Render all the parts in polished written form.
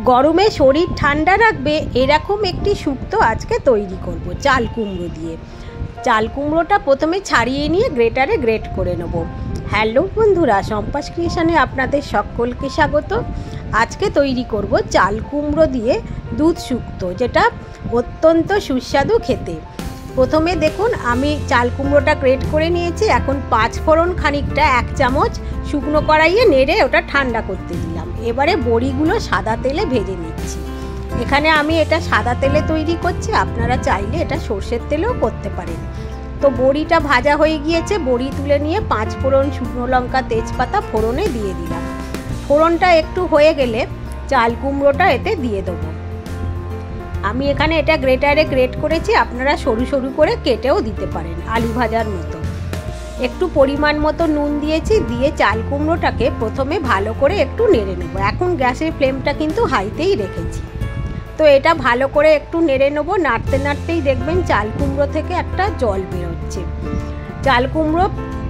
গরমে শরীর ঠান্ডা রাখবে এরকম একটি শুক্তো আজকে তৈরি করব চাল কুমড়ো দিয়ে। চাল কুমড়োটা প্রথমে ছাড়িয়ে নিয়ে গ্রেটারে গ্রেট করে নেব। হ্যালো বন্ধুরা, সম্পাস ক্রিয়েশনে আপনাদের সকলকে স্বাগত। আজকে তৈরি করব চাল কুমড়ো দিয়ে দুধ শুক্তো, যেটা অত্যন্ত সুস্বাদু খেতে। প্রথমে দেখুন আমি চাল কুমড়োটা গ্রেট করে নিয়েছি। এখন 5 ফোড়ন খানিকটা 1 চামচ শুকনো কড়াইয়ে নেড়ে ওটা ঠান্ডা করতে দিলাম। এবারে বড়িগুলো সাদা তেলে ভেজে নিচ্ছি। এখানে আমি এটা সাদা তেলে তৈরি করছি, আপনারা চাইলে এটা সর্ষের তেলেও করতে পারেন। তো বড়িটা ভাজা হয়ে গিয়েছে, বড়ি তুলে নিয়ে 5 ফোড়ন, শুকনো লঙ্কা, তেজপাতা ফোড়নে দিয়ে দিলাম। ফোড়নটা একটু হয়ে গেলে চাল কুমড়োটা এতে দিয়ে দেবো। আমি এখানে এটা গ্রেটারে গ্রেট করেছি, আপনারা সরু সরু করে কেটেও দিতে পারেন আলু ভাজার মতো। একটু পরিমাণ মতো নুন দিয়েছি, দিয়ে চাল কুমড়োটাকে প্রথমে ভালো করে একটু নেড়ে নেব। এখন গ্যাসের ফ্লেমটা কিন্তু হাইতেই রেখেছি। তো এটা ভালো করে একটু নেড়ে নেবো। নাড়তে নাড়তেই দেখবেন চাল কুমড়ো থেকে একটা জল বেরোচ্ছে। চাল কুমড়ো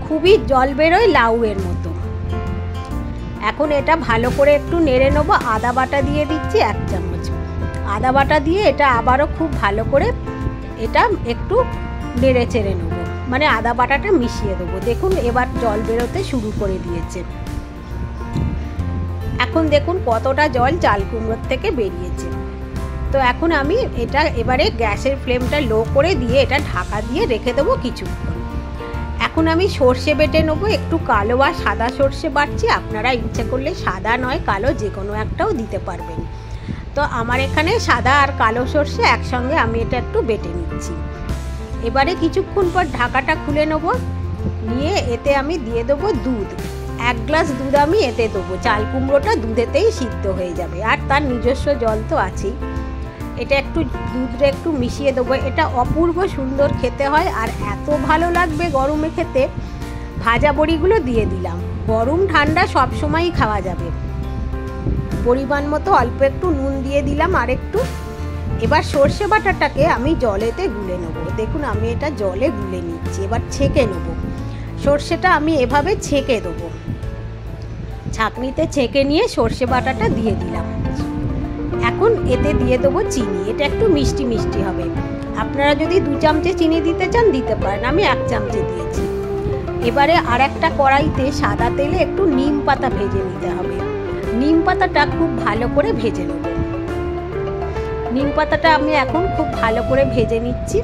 খুবই জল বেরোয় লাউয়ের মতো। এখন এটা ভালো করে একটু নেড়ে নেবো। আদা বাটা দিয়ে দিচ্ছি 1 চামচ। আদা বাটা দিয়ে এটা আবারও খুব ভালো করে এটা একটু নেড়ে চেড়ে নেবো, মানে আদা বাটাটা মিশিয়ে দেবো। দেখুন এবার জল বেরোতে শুরু করে দিয়েছে। এখন দেখুন কতটা জল চাল কুমড়োর থেকে বেরিয়েছে। তো এখন আমি এটা এবারে গ্যাসের ফ্লেমটা লো করে দিয়ে এটা ঢাকা দিয়ে রেখে দেবো কিছুক্ষণ। এখন আমি সর্ষে বেটে নেবো। একটু কালো আর সাদা সর্ষে বাটছি, আপনারা ইচ্ছে করলে সাদা নয় কালো যে কোনো একটাও দিতে পারবেন। তো আমার এখানে সাদা আর কালো সর্ষে একসঙ্গে আমি এটা একটু বেটে নিচ্ছি। এবারে কিছুক্ষণ পর ঢাকাটা খুলে নেব, নিয়ে এতে আমি দিয়ে দেবো দুধ। 1 গ্লাস দুধ আমি এতে দেবো। চাল কুমড়োটা দুধেতেই সিদ্ধ হয়ে যাবে, আর তার নিজস্ব জল তো আছেই। এটা একটু দুধটা একটু মিশিয়ে দেবো। এটা অপূর্ব সুন্দর খেতে হয়, আর এত ভালো লাগবে গরমে খেতে। ভাজা বড়িগুলো দিয়ে দিলাম। গরম ঠান্ডা সব সময়ই খাওয়া যাবে। পরিমাণ মতো অল্প একটু নুন দিয়ে দিলাম আর একটু। এবার সর্ষে বাটাটাকে আমি জলেতে গুলে নেবো। দেখুন আমি এটা জলে গুলে নিচ্ছি। এবার ছেঁকে নেবো। সর্ষেটা আমি এভাবে ছেঁকে দেবো। ছাঁকনিতে ছেঁকে নিয়ে সর্ষে বাটাটা দিয়ে দিলাম। এখন এতে দিয়ে দেবো চিনি। এটা একটু মিষ্টি মিষ্টি হবে। আপনারা যদি 2 চামচে চিনি দিতে চান দিতে পারেন, আমি 1 চামচে দিয়েছি। এবারে আর একটা কড়াইতে সাদা তেলে একটু নিম পাতা ভেজে নিতে হবে। নিম পাতাটা খুব ভালো করে ভেজে নেব। নিম পাতাটা আমি এখন খুব ভালো করে ভেজে নিচ্ছি।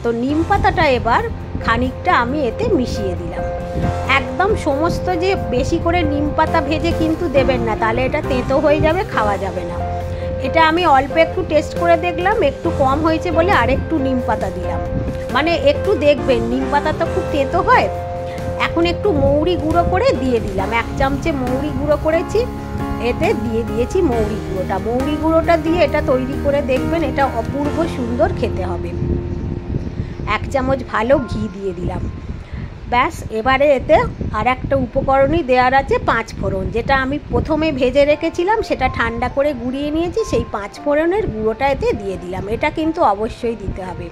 তো নিম পাতাটা এবার খানিকটা আমি এতে মিশিয়ে দিলাম। একদম সমস্ত যে বেশি করে নিম পাতা ভেজে কিন্তু দেবেন না, তাহলে এটা তেঁতো হয়ে যাবে, খাওয়া যাবে না। এটা আমি অল্প একটু টেস্ট করে দেখলাম, একটু কম হয়েছে বলে আরেকটু নিম পাতা দিলাম। মানে একটু দেখবেন, নিম পাতা তো খুব তেঁতো হয়। এখন একটু মৌরি গুঁড়ো করে দিয়ে দিলাম। 1 চামচে মৌরি গুঁড়ো করেছি, এতে দিয়ে দিয়েছি মৌরি গুঁড়োটা। মৌরি গুঁড়োটা দিয়ে এটা তৈরি করে দেখবেন, এটা অপূর্ব সুন্দর খেতে হবে। 1 চামচ ভালো ঘি দিয়ে দিলাম। ব্যাস, এবারে এতে আর একটা উপকরণই দেওয়ার আছে, 5 ফোড়ন। যেটা আমি প্রথমে ভেজে রেখেছিলাম সেটা ঠান্ডা করে গুঁড়িয়ে নিয়েছি, সেই 5 ফোড়নের গুঁড়োটা এতে দিয়ে দিলাম। এটা কিন্তু অবশ্যই দিতে হবে।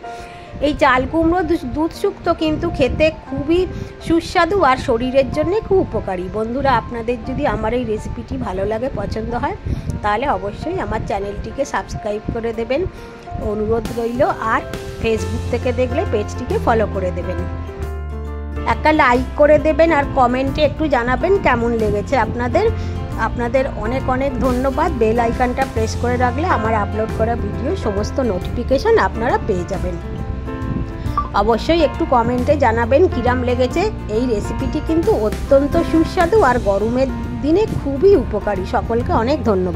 এই চাল কুমড়ো দুধ শুক্তো কিন্তু খেতে খুবই সুস্বাদু আর শরীরের জন্য খুব উপকারী। বন্ধুরা, আপনাদের যদি আমার এই রেসিপিটি ভালো লাগে, পছন্দ হয়, তাহলে অবশ্যই আমার চ্যানেলটিকে সাবস্ক্রাইব করে দেবেন, অনুরোধ রইল। আর ফেসবুক থেকে দেখলে পেজটিকে ফলো করে দেবেন, একটা লাইক করে দেবেন, আর কমেন্টে একটু জানাবেন কেমন লেগেছে আপনাদের অনেক অনেক ধন্যবাদ। বেল আইকনটা প্রেস করে রাখলে আমার আপলোড করা ভিডিও সমস্ত নোটিফিকেশন আপনারা পেয়ে যাবেন। অবশ্যই একটু কমেন্টে জানাবেন কিরাম লেগেছে। এই রেসিপিটি কিন্তু অত্যন্ত সুস্বাদু আর গরমের দিনে খুবই উপকারী। সকলকে অনেক ধন্যবাদ।